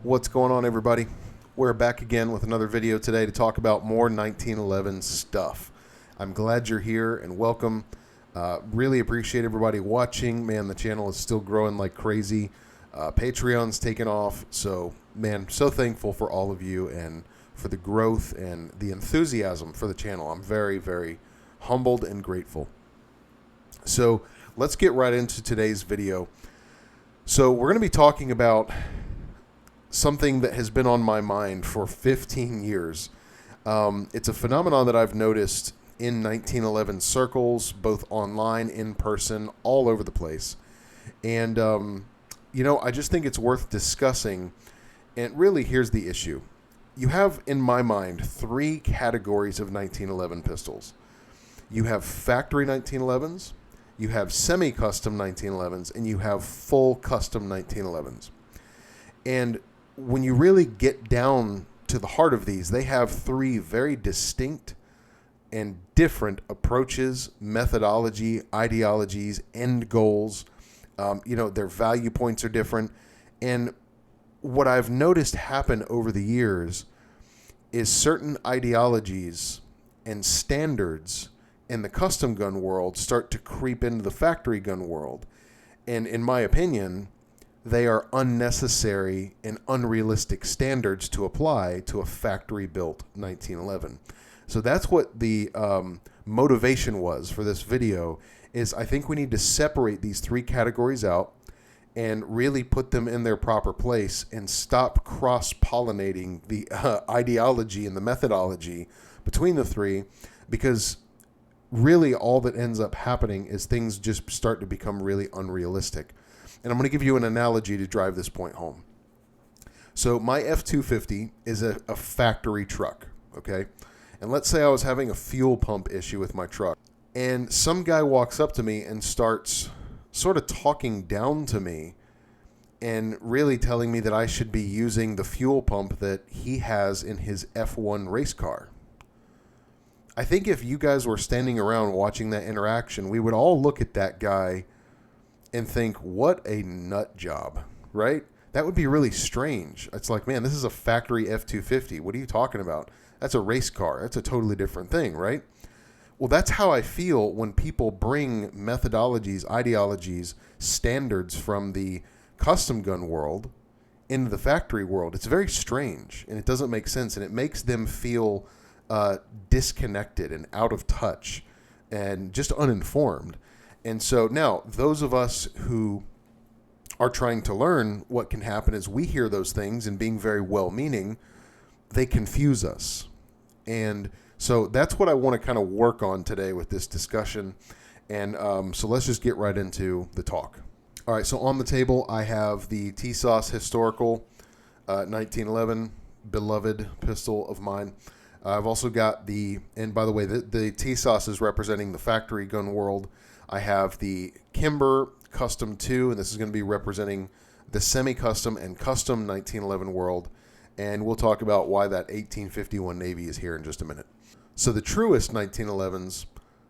What's going on, everybody? We're back again with another video today to talk about more 1911 stuff. I'm glad you're here and welcome. Really appreciate everybody watching. Man, the channel is still growing like crazy. Patreon's taken off. So, man, so thankful for all of you and for the growth and the enthusiasm for the channel. I'm very, very humbled and grateful. So, let's get right into today's video. So, we're going to be talking about something that has been on my mind for 15 years. It's a phenomenon that I've noticed in 1911 circles, both online, in person, all over the place. And, I just think it's worth discussing. And really, here's the issue. You have, in my mind, three categories of 1911 pistols. You have factory 1911s, you have semi-custom 1911s, and you have full custom 1911s. And when you really get down to the heart of these, they have three very distinct and different approaches, methodology, ideologies, end goals. Their value points are different. And what I've noticed happen over the years is certain ideologies and standards in the custom gun world start to creep into the factory gun world. And in my opinion, they are unnecessary and unrealistic standards to apply to a factory-built 1911. So that's what the motivation was for this video, is I think we need to separate these three categories out and really put them in their proper place and stop cross-pollinating the ideology and the methodology between the three, because really all that ends up happening is things just start to become really unrealistic. And I'm going to give you an analogy to drive this point home. So my F-250 is a factory truck, okay? And let's say I was having a fuel pump issue with my truck. And some guy walks up to me and starts sort of talking down to me and really telling me that I should be using the fuel pump that he has in his F1 race car. I think if you guys were standing around watching that interaction, we would all look at that guy and think, what a nut job, right? That would be really strange. It's like, man, this is a factory F-250. What are you talking about? That's a race car. That's a totally different thing, right? Well, that's how I feel when people bring methodologies, ideologies, standards from the custom gun world into the factory world. It's very strange, and it doesn't make sense, and it makes them feel disconnected and out of touch and just uninformed. And so now those of us who are trying to learn, what can happen is we hear those things and being very well-meaning, they confuse us. And so that's what I want to kind of work on today with this discussion. And so let's just get right into the talk. All right, so on the table, I have the TSOS Historical 1911, beloved pistol of mine. I've also got and by the way, the TSOS is representing the factory gun world. I have the Kimber Custom 2, and this is going to be representing the semi-custom and custom 1911 world. And we'll talk about why that 1851 Navy is here in just a minute. So the truest 1911s,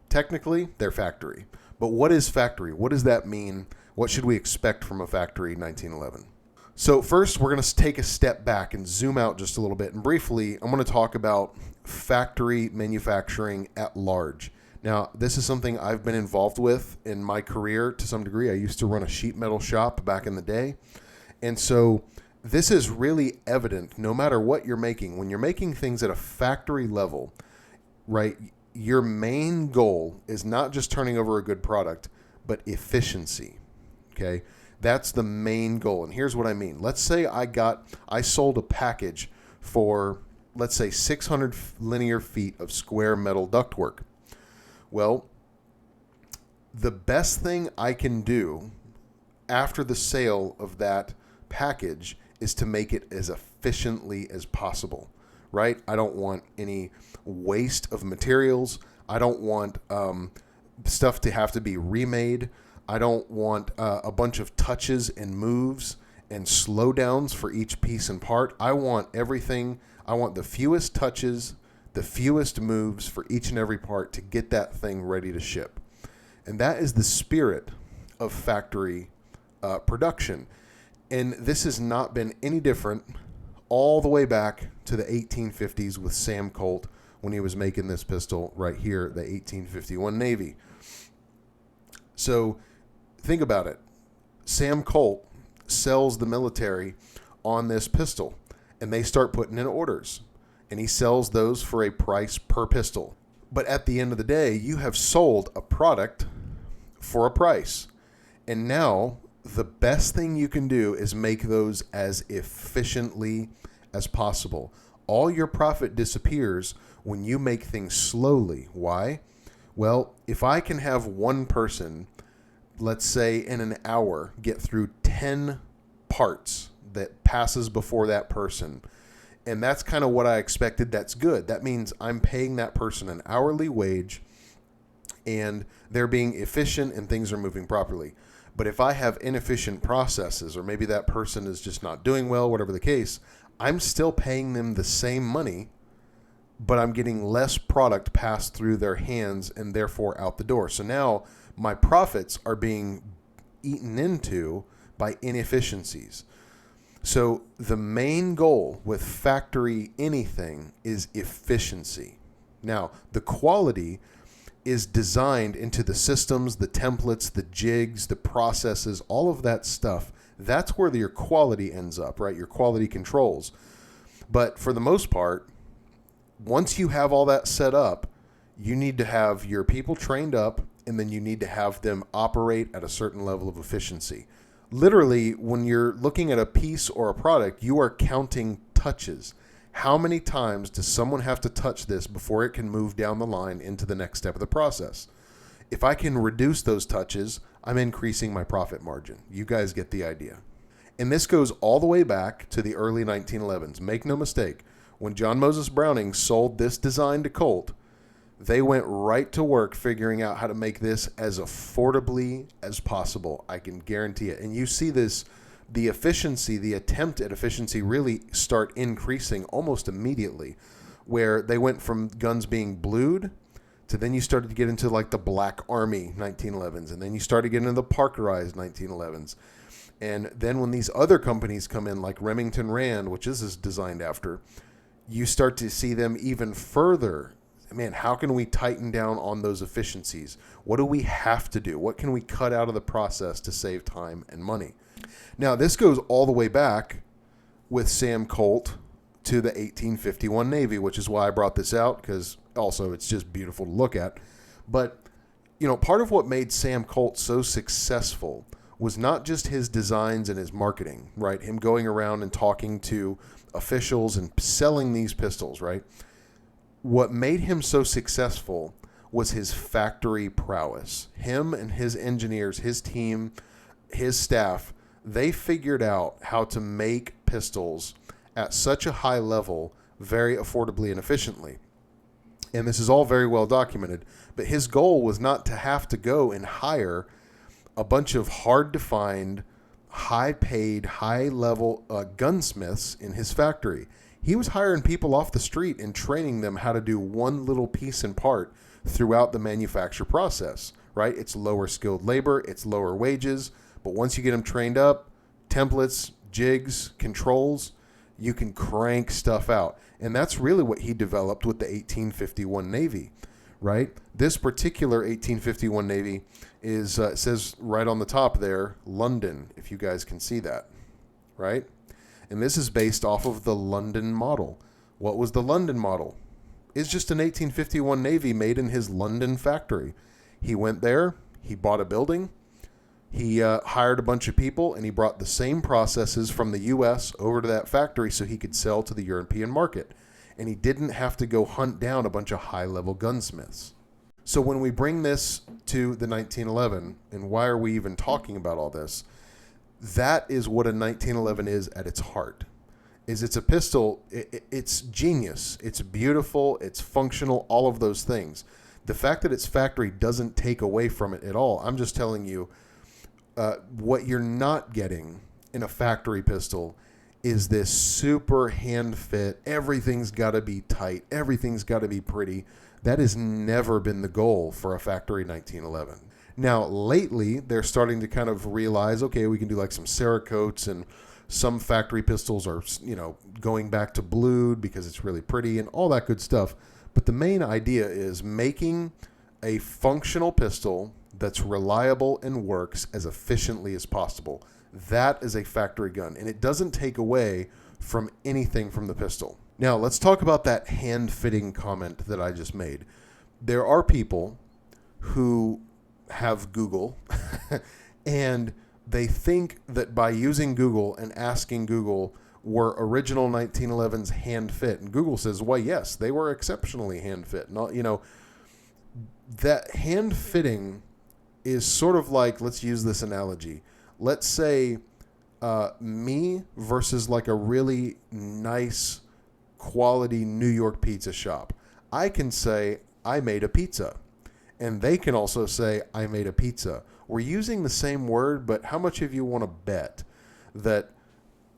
technically, they're factory. But what is factory? What does that mean? What should we expect from a factory 1911? So first, we're going to take a step back and zoom out just a little bit. And briefly, I'm going to talk about factory manufacturing at large. Now, this is something I've been involved with in my career to some degree. I used to run a sheet metal shop back in the day. And so this is really evident no matter what you're making. When you're making things at a factory level, right, your main goal is not just turning over a good product, but efficiency, okay? That's the main goal. And here's what I mean. Let's say I sold a package for, let's say, 600 linear feet of square metal ductwork. Well, the best thing I can do after the sale of that package is to make it as efficiently as possible, right? I don't want any waste of materials. I don't want stuff to have to be remade. I don't want a bunch of touches and moves and slowdowns for each piece and part. I want everything. I want the fewest touches, the fewest moves for each and every part to get that thing ready to ship. And that is the spirit of factory production. And this has not been any different all the way back to the 1850s with Sam Colt when he was making this pistol right here, the 1851 Navy. So think about it. Sam Colt sells the military on this pistol, and they start putting in orders, and he sells those for a price per pistol. But at the end of the day, you have sold a product for a price. And now the best thing you can do is make those as efficiently as possible. All your profit disappears when you make things slowly. Why? Well, if I can have one person, let's say in an hour, get through 10 parts that passes before that person, and that's kind of what I expected, that's good. That means I'm paying that person an hourly wage and they're being efficient and things are moving properly. But if I have inefficient processes, or maybe that person is just not doing well, whatever the case, I'm still paying them the same money, but I'm getting less product passed through their hands and therefore out the door. So now my profits are being eaten into by inefficiencies. So the main goal with factory anything is efficiency. Now, the quality is designed into the systems, the templates, the jigs, the processes, all of that stuff. That's where your quality ends up, right? Your quality controls. But for the most part, once you have all that set up, you need to have your people trained up, and then you need to have them operate at a certain level of efficiency. Literally, when you're looking at a piece or a product, you are counting touches. How many times does someone have to touch this before it can move down the line into the next step of the process? If I can reduce those touches, I'm increasing my profit margin. You guys get the idea. And this goes all the way back to the early 1911s. Make no mistake, when John Moses Browning sold this design to Colt, they went right to work figuring out how to make this as affordably as possible. I can guarantee it. And you see this, the efficiency, the attempt at efficiency really start increasing almost immediately, where they went from guns being blued to then you started to get into like the Black Army 1911s, and then you started getting into the Parkerized 1911s. And then when these other companies come in, like Remington Rand, which is designed after, you start to see them even further. Man, how can we tighten down on those efficiencies? What do we have to do? What can we cut out of the process to save time and money? Now, this goes all the way back with Sam Colt to the 1851 Navy, which is why I brought this out, because also it's just beautiful to look at. But, you know, part of what made Sam Colt so successful was not just his designs and his marketing, right? Him going around and talking to officials and selling these pistols, right? What made him so successful was his factory prowess. Him and his engineers, his team, his staff, they figured out how to make pistols at such a high level very affordably and efficiently. And this is all very well documented. But his goal was not to have to go and hire a bunch of hard-to-find, high-paid, high-level gunsmiths in his factory. He was hiring people off the street and training them how to do one little piece and part throughout the manufacture process, right? It's lower skilled labor, it's lower wages, but once you get them trained up, templates, jigs, controls, you can crank stuff out. And that's really what he developed with the 1851 Navy, right? This particular 1851 Navy is, it says right on the top there, London, if you guys can see that, right? And this is based off of the London model. What was the London model? It's just an 1851 Navy made in his London factory. He went there, he bought a building, he hired a bunch of people, and he brought the same processes from the U.S. over to that factory so he could sell to the European market. And he didn't have to go hunt down a bunch of high-level gunsmiths. So when we bring this to the 1911, and why are we even talking about all this? That is what a 1911 is at its heart. Is it's a pistol, it's genius, it's beautiful, it's functional, all of those things. The fact that it's factory doesn't take away from it at all. I'm just telling you what you're not getting in a factory pistol is this super hand fit, everything's got to be tight, everything's got to be pretty. That has never been the goal for a factory 1911. Now, lately, they're starting to kind of realize, okay, we can do like some Cerakotes and Some factory pistols are, going back to blued because it's really pretty and all that good stuff. But the main idea is making a functional pistol that's reliable and works as efficiently as possible. That is a factory gun, and it doesn't take away from anything from the pistol. Now, let's talk about that hand-fitting comment that I just made. There are people who have Google and they think that by using Google and asking Google, were original 1911s hand fit? And Google says, why, yes, they were exceptionally hand fit. Not, that hand fitting is sort of like, let's use this analogy. Let's say me versus like a really nice quality New York pizza shop. I can say I made a pizza, and they can also say I made a pizza. We're using the same word, but how much of you want to bet that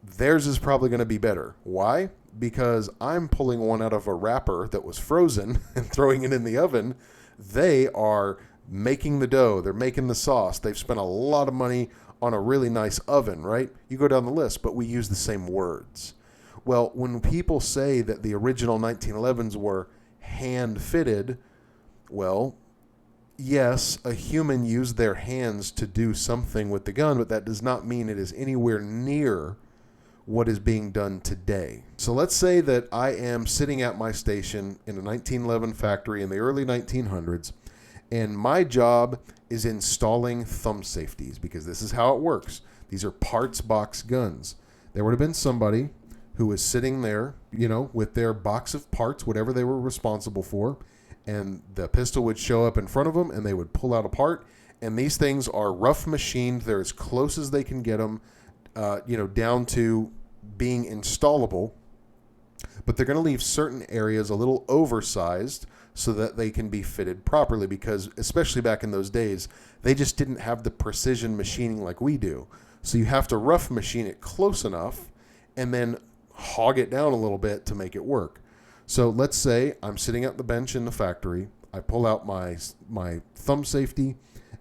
theirs is probably going to be better? Why? Because I'm pulling one out of a wrapper that was frozen and throwing it in the oven. They are making the dough. They're making the sauce. They've spent a lot of money on a really nice oven, right? You go down the list, but we use the same words. Well, when people say that the original 1911s were hand-fitted, well, yes, a human used their hands to do something with the gun, but that does not mean it is anywhere near what is being done today. So let's say that I am sitting at my station in a 1911 factory in the early 1900s, and my job is installing thumb safeties, because this is how it works. These are parts box guns. There would have been somebody who was sitting there, with their box of parts, whatever they were responsible for, and the pistol would show up in front of them, and they would pull out a part. And these things are rough machined. They're as close as they can get them, down to being installable. But they're going to leave certain areas a little oversized so that they can be fitted properly, because especially back in those days, they just didn't have the precision machining like we do. So you have to rough machine it close enough and then hog it down a little bit to make it work. So let's say I'm sitting at the bench in the factory. I pull out my thumb safety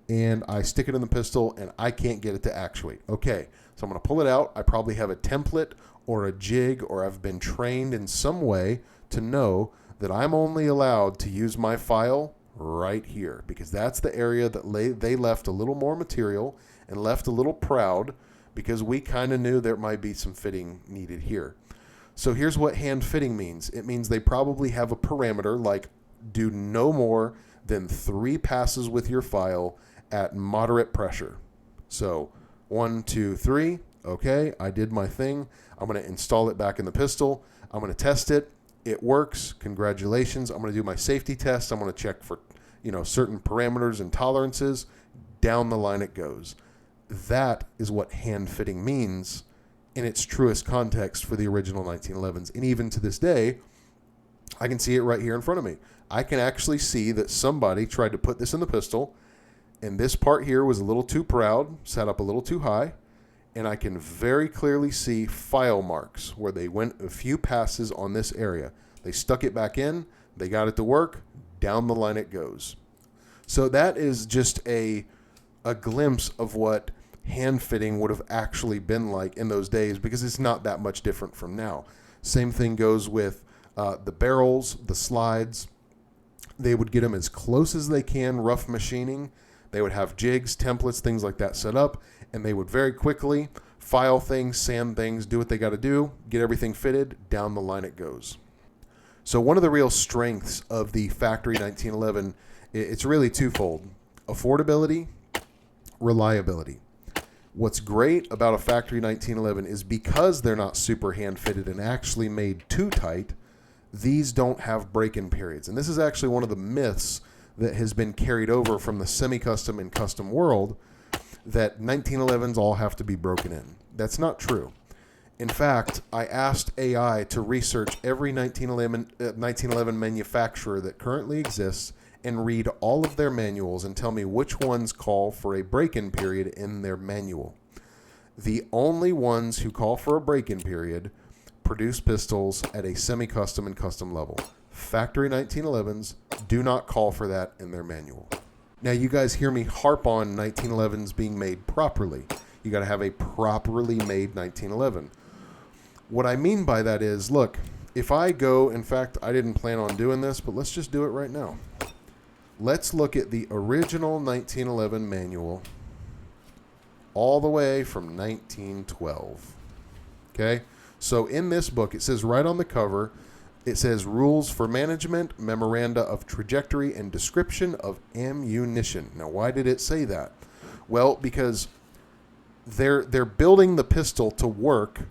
and I stick it in the pistol, and I can't get it to actuate. Okay, so I'm going to pull it out. I probably have a template or a jig, or I've been trained in some way to know that I'm only allowed to use my file right here, because that's the area that they left a little more material and left a little proud, because we kind of knew there might be some fitting needed here. So here's what hand fitting means. It means they probably have a parameter like do no more than 3 passes with your file at moderate pressure. So 1, 2, 3. Okay, I did my thing. I'm going to install it back in the pistol. I'm going to test it. It works. Congratulations. I'm going to do my safety test. I'm going to check for, certain parameters and tolerances. Down the line it goes. That is what hand fitting means in its truest context for the original 1911s. And even to this day, I can see it right here in front of me. I can actually see that somebody tried to put this in the pistol, and this part here was a little too proud, sat up a little too high, and I can very clearly see file marks where they went a few passes on this area. They stuck it back in, they got it to work, down the line it goes. So that is just a glimpse of what hand fitting would have actually been like in those days, because it's not that much different from now. Same thing goes with the barrels, the slides. They would get them as close as they can, rough machining. They would have jigs, templates, things like that set up, and they would very quickly file things, sand things, do what they got to do, get everything fitted, down the line it goes. So one of the real strengths of the factory 1911, it's really twofold: affordability, reliability. What's great about a factory 1911 is because they're not super hand fitted and actually made too tight, these don't have break-in periods. And this is actually one of the myths that has been carried over from the semi-custom and custom world, that 1911s all have to be broken in. That's not true. In fact, I asked AI to research every 1911 manufacturer that currently exists and read all of their manuals and tell me which ones call for a break-in period in their manual. The only ones who call for a break-in period produce pistols at a semi-custom and custom level. Factory 1911s do not call for that in their manual. Now, you guys hear me harp on 1911s being made properly. You got to have a properly made 1911. What I mean by that is, look, if I go, in fact, I didn't plan on doing this, but let's just do it right now. Let's look at the original 1911 manual all the way from 1912. Okay? So in this book, it says right on the cover, it says Rules for Management, Memoranda of Trajectory, and Description of Ammunition. Now, why did it say that? Well, because they're building the pistol to work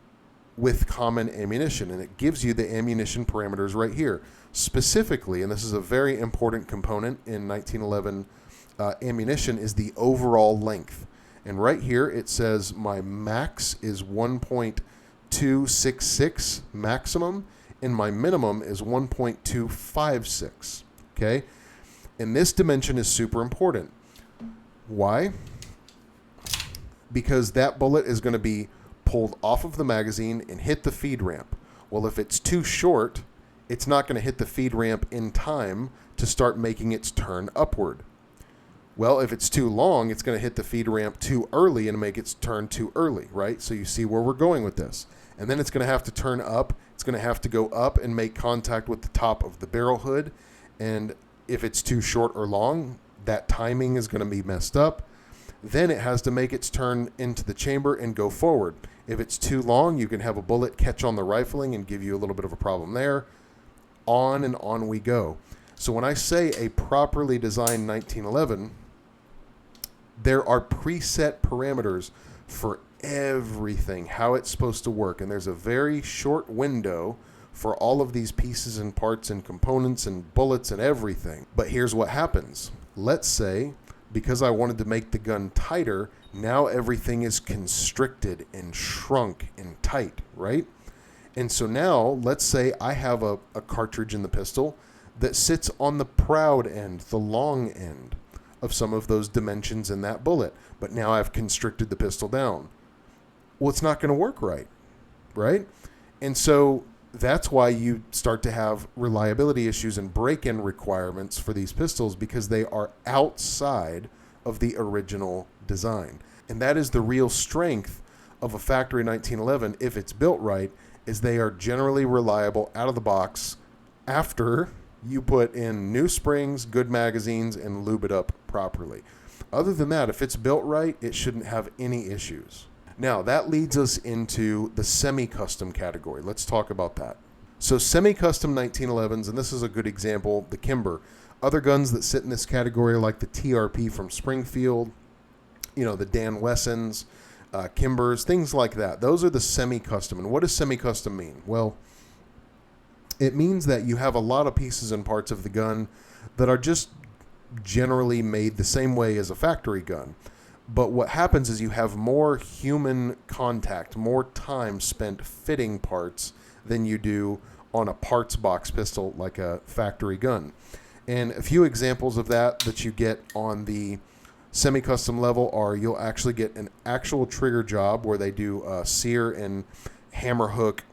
with common ammunition, and it gives you the ammunition parameters right here. Specifically, and this is a very important component in 1911 ammunition, is the overall length. And right here it says my max is 1.266 maximum, and my minimum is 1.256. Okay? And this dimension is super important. Why? Because that bullet is going to be pulled off of the magazine and hit the feed ramp. Well, if it's too short, it's not going to hit the feed ramp in time to start making its turn upward. Well, if it's too long, it's going to hit the feed ramp too early and make its turn too early, right? So you see where we're going with this. And then it's going to have to turn up. It's going to have to go up and make contact with the top of the barrel hood. And if it's too short or long, that timing is going to be messed up. Then it has to make its turn into the chamber and go forward. If it's too long, you can have a bullet catch on the rifling and give you a little bit of a problem there. On and on we go. So when I say a properly designed 1911, there are preset parameters for everything, how it's supposed to work. And there's a very short window for all of these pieces and parts and components and bullets and everything. But here's what happens. Let's say, because I wanted to make the gun tighter, now everything is constricted and shrunk and tight, right? And so now, let's say I have a cartridge in the pistol that sits on the proud end, the long end of some of those dimensions in that bullet. But now I've constricted the pistol down. Well, it's not going to work right? And so that's why you start to have reliability issues and break-in requirements for these pistols, because they are outside of the original design. And that is the real strength of a factory 1911, if it's built right, is they are generally reliable out of the box after you put in new springs, good magazines, and lube it up properly. Other than that, if it's built right, it shouldn't have any issues. Now, that leads us into the semi-custom category. Let's talk about that. So semi-custom 1911s, and this is a good example, the Kimber. Other guns that sit in this category are like the TRP from Springfield, the Dan Wessons, Kimbers, things like that. Those are the semi-custom. And what does semi-custom mean? Well, it means that you have a lot of pieces and parts of the gun that are just generally made the same way as a factory gun. But what happens is you have more human contact, more time spent fitting parts than you do on a parts box pistol like a factory gun. And a few examples of that you get on the semi-custom level are, you'll actually get an actual trigger job where they do sear and hammer hook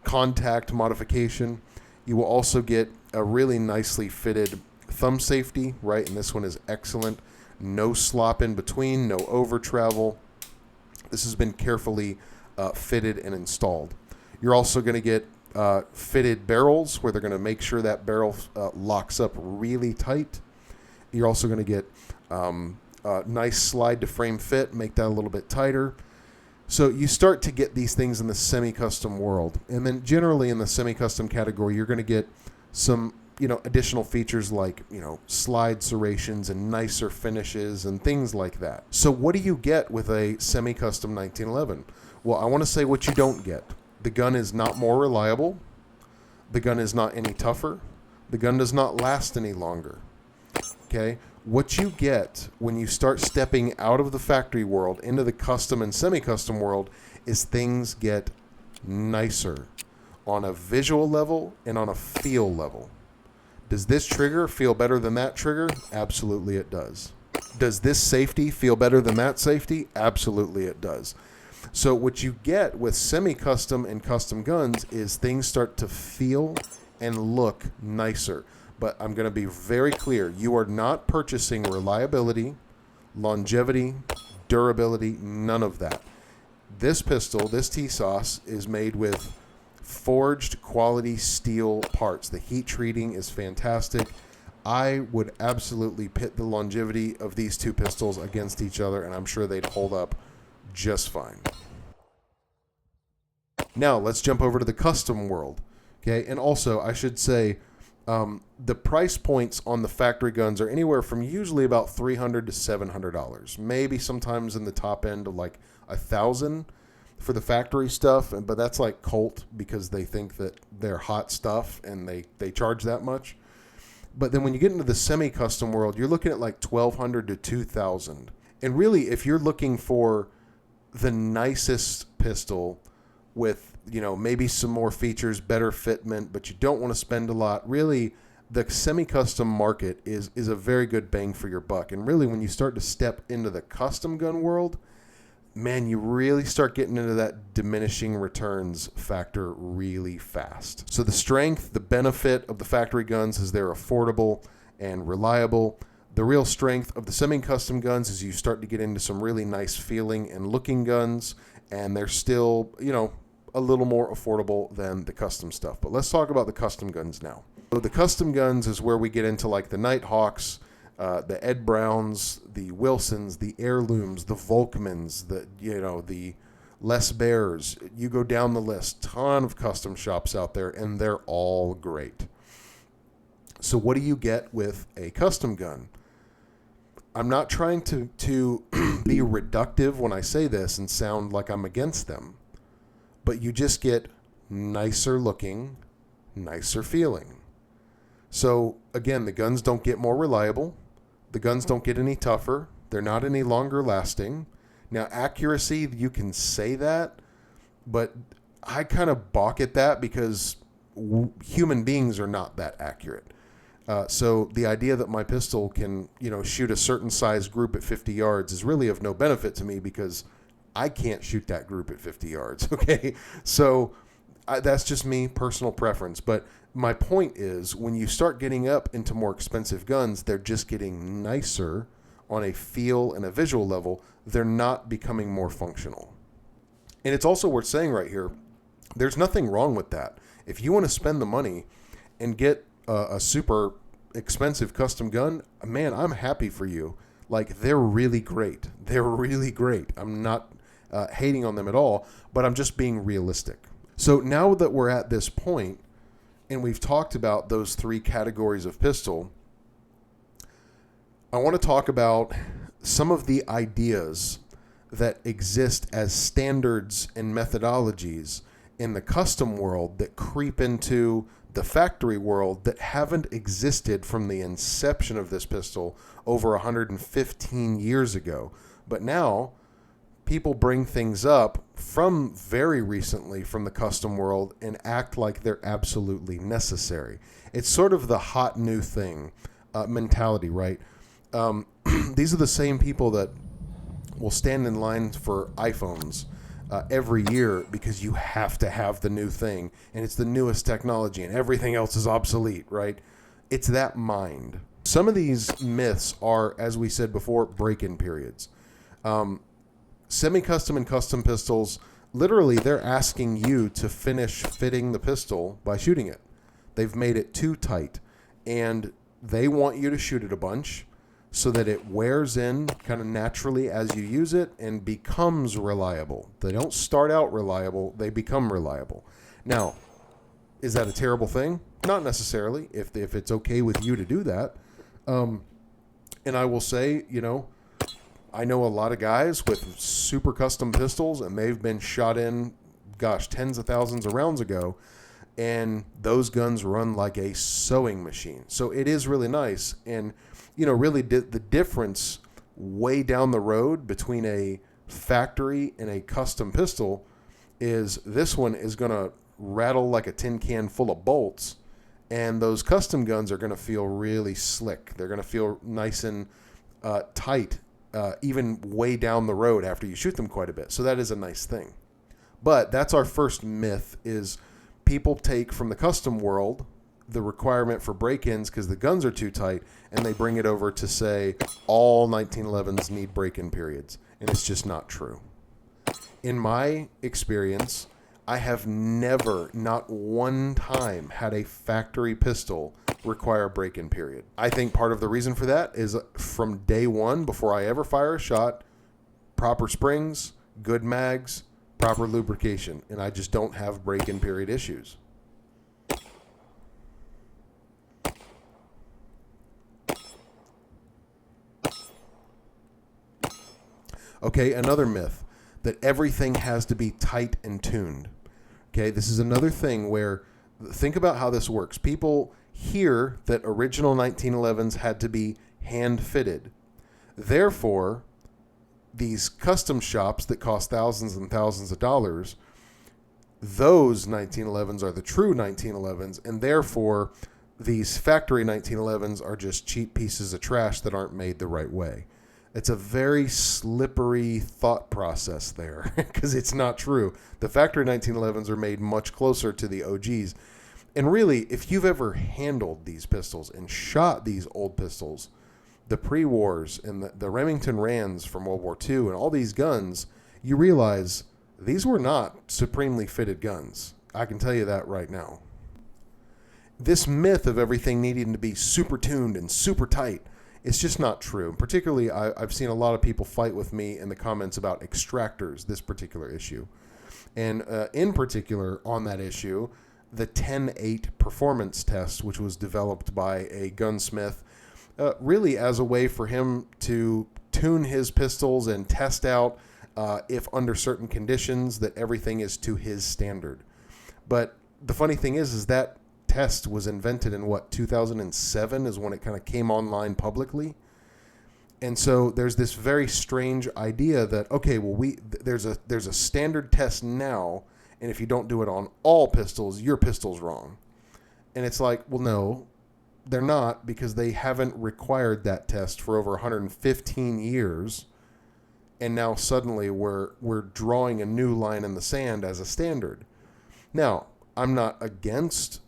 contact modification. You will also get a really nicely fitted thumb safety, right? And this one is excellent. No slop in between, no over travel. This has been carefully fitted and installed. You're also going to get fitted barrels where they're going to make sure that barrel locks up really tight. You're also going to get nice slide to frame fit, make that a little bit tighter. So you start to get these things in the semi-custom world. And then generally in the semi-custom category, you're going to get some additional features like, slide serrations and nicer finishes and things like that. So what do you get with a semi-custom 1911? Well, I want to say what you don't get. The gun is not more reliable. The gun is not any tougher. The gun does not last any longer. Okay? What you get when you start stepping out of the factory world into the custom and semi-custom world is things get nicer on a visual level and on a feel level. Does this trigger feel better than that trigger? Absolutely it does. Does this safety feel better than that safety? Absolutely it does. So what you get with semi-custom and custom guns is things start to feel and look nicer. But I'm going to be very clear. You are not purchasing reliability, longevity, durability, none of that. This pistol, this TSOS, is made with forged quality steel parts. The heat treating is fantastic. I would absolutely pit the longevity of these two pistols against each other, and I'm sure they'd hold up just fine. Now, let's jump over to the custom world. Okay, and also, I should say, the price points on the factory guns are anywhere from usually about $300 to $700. Maybe sometimes in the top end of like $1,000 for the factory stuff, but that's like Colt because they think that they're hot stuff and they charge that much. But then when you get into the semi-custom world, you're looking at like $1,200 to $2,000. And really, if you're looking for the nicest pistol with, you know, maybe some more features, better fitment, but you don't want to spend a lot, really, the semi-custom market is a very good bang for your buck. And really, when you start to step into the custom gun world, man, you really start getting into that diminishing returns factor really fast. So the strength, the benefit of the factory guns is they're affordable and reliable. The real strength of the semi-custom guns is you start to get into some really nice feeling and looking guns, and they're still, you know, a little more affordable than the custom stuff. But let's talk about the custom guns now. So the custom guns is where we get into like the Nighthawks, the Ed Browns, the Wilsons, the Heirlooms, the Volkmans, the Les Bears. You go down the list, ton of custom shops out there, and they're all great. So what do you get with a custom gun? I'm not trying to be reductive when I say this and sound like I'm against them, but you just get nicer looking, nicer feeling. So again, the guns don't get more reliable. The guns don't get any tougher. They're not any longer lasting. Now, accuracy, you can say that, but I kind of balk at that because human beings are not that accurate. So the idea that my pistol can, you know, shoot a certain size group at 50 yards is really of no benefit to me because I can't shoot that group at 50 yards. Okay, so that's just me, personal preference. But my point is, when you start getting up into more expensive guns, they're just getting nicer on a feel and a visual level. They're not becoming more functional. And it's also worth saying right here, there's nothing wrong with that. If you want to spend the money and get a super expensive custom gun, man, I'm happy for you. Like, they're really great. They're really great. I'm not hating on them at all, but I'm just being realistic. So now that we're at this point, and we've talked about those three categories of pistol, I want to talk about some of the ideas that exist as standards and methodologies in the custom world that creep into the factory world that haven't existed from the inception of this pistol over 115 years ago. But now people bring things up from very recently from the custom world and act like they're absolutely necessary. It's sort of the hot new thing mentality, right? These are the same people that will stand in line for iPhones every year because you have to have the new thing and it's the newest technology and everything else is obsolete, right? It's that mind. Some of these myths are, as we said before, break-in periods. Semi-custom and custom pistols, literally they're asking you to finish fitting the pistol by shooting it. They've made it too tight and they want you to shoot it a bunch so that it wears in kind of naturally as you use it and becomes reliable. They don't start out reliable, they become reliable. Now, is that a terrible thing? Not necessarily, if it's okay with you to do that. And I will say, you know, I know a lot of guys with super custom pistols and they've been shot in, gosh, tens of thousands of rounds ago, and those guns run like a sewing machine. So it is really nice. And you know, really the difference way down the road between a factory and a custom pistol is this one is going to rattle like a tin can full of bolts, and those custom guns are going to feel really slick. They're going to feel nice and tight, even way down the road after you shoot them quite a bit. So that is a nice thing. But that's our first myth, is people take from the custom world the requirement for break-ins because the guns are too tight, and they bring it over to say all 1911s need break-in periods. and it's just not true. In my experience, I have never, not one time, had a factory pistol require a break-in period. I think part of the reason for that is from day one, before I ever fire a shot, proper springs, good mags, proper lubrication, and I just don't have break-in period issues. Okay, another myth, that everything has to be tight and tuned. Okay, this is another thing where, think about how this works. People hear that original 1911s had to be hand fitted. Therefore, these custom shops that cost thousands and thousands of dollars, those 1911s are the true 1911s, and therefore these factory 1911s are just cheap pieces of trash that aren't made the right way. It's a very slippery thought process there because it's not true. The factory 1911s are made much closer to the OGs. And really, if you've ever handled these pistols and shot these old pistols, the pre-wars and the Remington Rands from World War II and all these guns, you realize these were not supremely fitted guns. I can tell you that right now. This myth of everything needing to be super tuned and super tight, it's just not true. Particularly, I've seen a lot of people fight with me in the comments about extractors, this particular issue. And in particular, on that issue, the 10-8 performance test, which was developed by a gunsmith, really as a way for him to tune his pistols and test out if under certain conditions that everything is to his standard. But the funny thing is that test was invented in 2007 is when it kind of came online publicly. And so there's this very strange idea that, okay, well, there's a standard test now, and if you don't do it on all pistols, your pistol's wrong. And it's like, well, no, they're not, because they haven't required that test for over 115 years. And now suddenly we're drawing a new line in the sand as a standard. Now, I'm not against,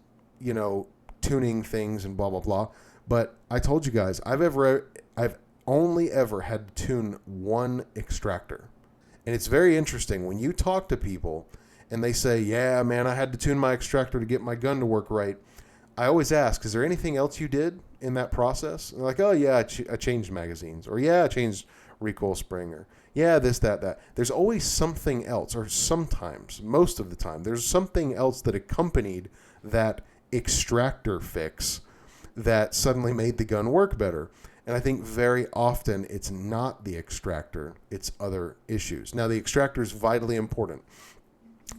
tuning things and blah, blah, blah. But I told you guys, I've only ever had to tune one extractor. And it's very interesting when you talk to people and they say, yeah, man, I had to tune my extractor to get my gun to work right. I always ask, is there anything else you did in that process? And they're like, oh, yeah, I changed magazines. Or, yeah, I changed recoil spring. Or, yeah, this, that. There's always something else. Or sometimes, most of the time, there's something else that accompanied that extractor fix that suddenly made the gun work better. And I think very often it's not the extractor, it's other issues. Now, the extractor is vitally important.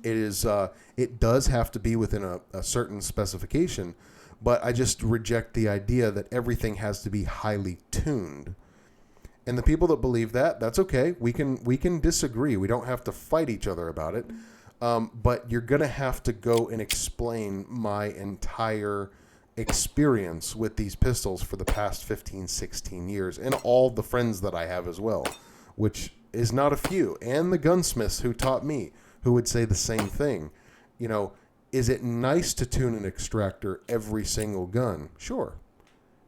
It does have to be within a certain specification, but I just reject the idea that everything has to be highly tuned. And the people that believe that, that's okay. We can disagree. We don't have to fight each other about it. But you're going to have to go and explain my entire experience with these pistols for the past 15, 16 years, and all the friends that I have as well, which is not a few, and the gunsmiths who taught me, who would say the same thing. Is it nice to tune an extractor every single gun? Sure.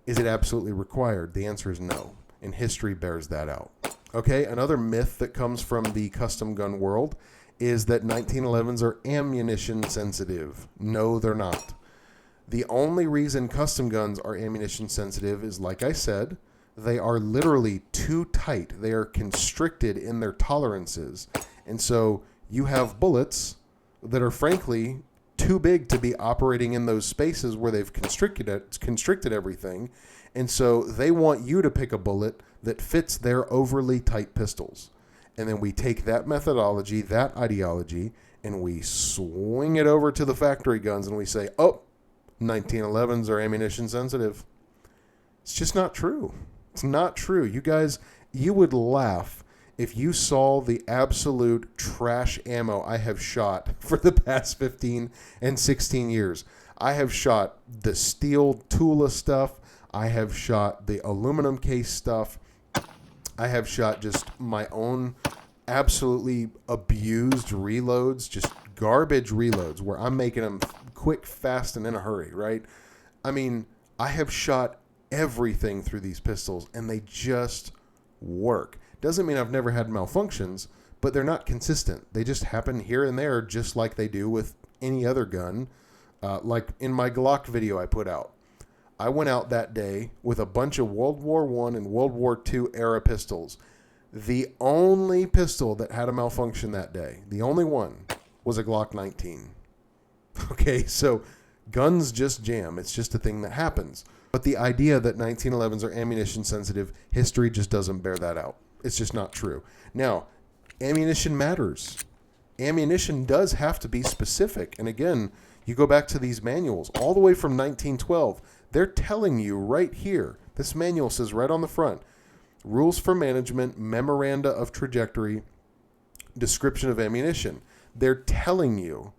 Is it absolutely required? The answer is no, and history bears that out. Okay, another myth that comes from the custom gun world is that 1911s are ammunition sensitive. No, they're not. The only reason custom guns are ammunition sensitive is, like I said, they are literally too tight. They are constricted in their tolerances. And so you have bullets that are frankly too big to be operating in those spaces where they've constricted everything. And so they want you to pick a bullet that fits their overly tight pistols. And then we take that methodology, that ideology, and we swing it over to the factory guns and we say, oh, 1911s are ammunition sensitive. It's just not true. It's not true. You guys, you would laugh if you saw the absolute trash ammo I have shot for the past 15 and 16 years. I have shot the steel Tula stuff. I have shot the aluminum case stuff. I have shot just my own absolutely abused reloads, just garbage reloads where I'm making them quick, fast, and in a hurry, right? I mean, I have shot everything through these pistols, and they just work. Doesn't mean I've never had malfunctions, but they're not consistent. They just happen here and there, just like they do with any other gun. Like in my Glock video I put out, I went out that day with a bunch of World War I and World War II era pistols. The only pistol that had a malfunction that day, the only one, was a Glock 19. Okay, so guns just jam. It's just a thing that happens. But the idea that 1911s are ammunition sensitive, history just doesn't bear that out. It's just not true. Now, ammunition matters. Ammunition does have to be specific. And again, you go back to these manuals all the way from 1912. They're telling you right here, this manual says right on the front, rules for management, memoranda of trajectory, description of ammunition. They're telling you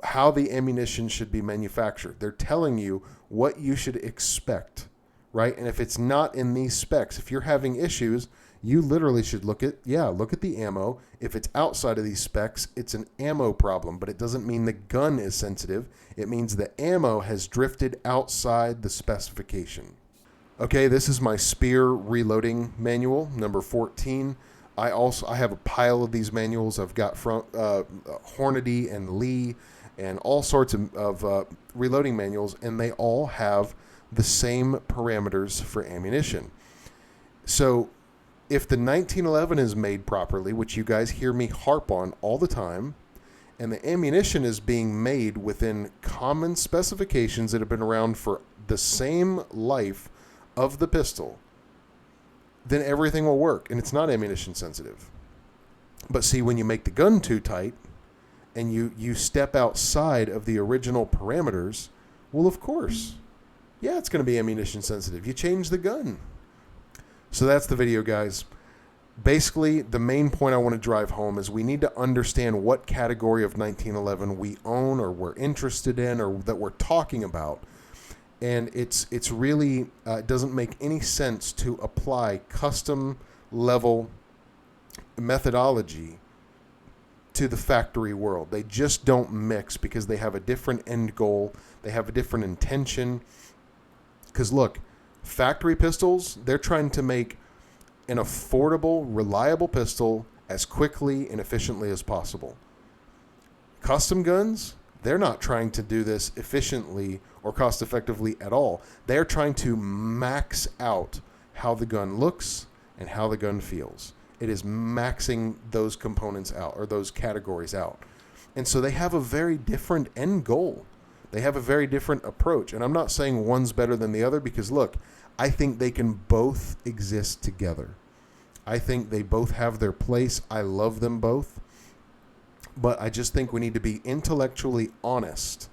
how the ammunition should be manufactured. They're telling you what you should expect, right? And if it's not in these specs, if you're having issues, you literally should look at the ammo. If it's outside of these specs, it's an ammo problem, but it doesn't mean the gun is sensitive. It means the ammo has drifted outside the specification. Okay, this is my Spear reloading manual, number 14. I have a pile of these manuals. I've got from Hornady and Lee and all sorts of reloading manuals, and they all have the same parameters for ammunition. So if the 1911 is made properly, which you guys hear me harp on all the time, and the ammunition is being made within common specifications that have been around for the same life of the pistol, then everything will work, and it's not ammunition sensitive. But see, when you make the gun too tight and you step outside of the original parameters, well, of course, yeah, it's going to be ammunition sensitive. You change the gun. So that's the video, guys. Basically, the main point I want to drive home is we need to understand what category of 1911 we own or we're interested in or that we're talking about. And it's really it doesn't make any sense to apply custom level methodology to the factory world. They just don't mix because they have a different end goal. They have a different intention. Because look, factory pistols, they're trying to make an affordable, reliable pistol as quickly and efficiently as possible. Custom guns, they're not trying to do this efficiently or cost effectively at all. They're trying to max out how the gun looks and how the gun feels. It is maxing those components out or those categories out. And so they have a very different end goal. They have a very different approach. And I'm not saying one's better than the other because, look, I think they can both exist together. I think they both have their place. I love them both. But I just think we need to be intellectually honest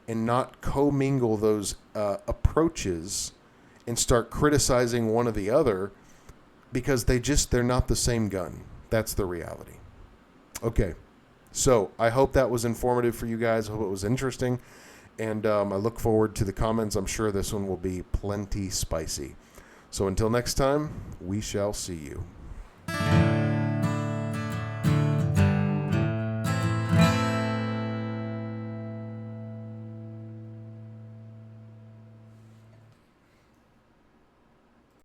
and not commingle those approaches and start criticizing one or the other because they're not the same gun. That's the reality. Okay, so I hope that was informative for you guys. I hope it was interesting. And I look forward to the comments. I'm sure this one will be plenty spicy. So until next time, we shall see you.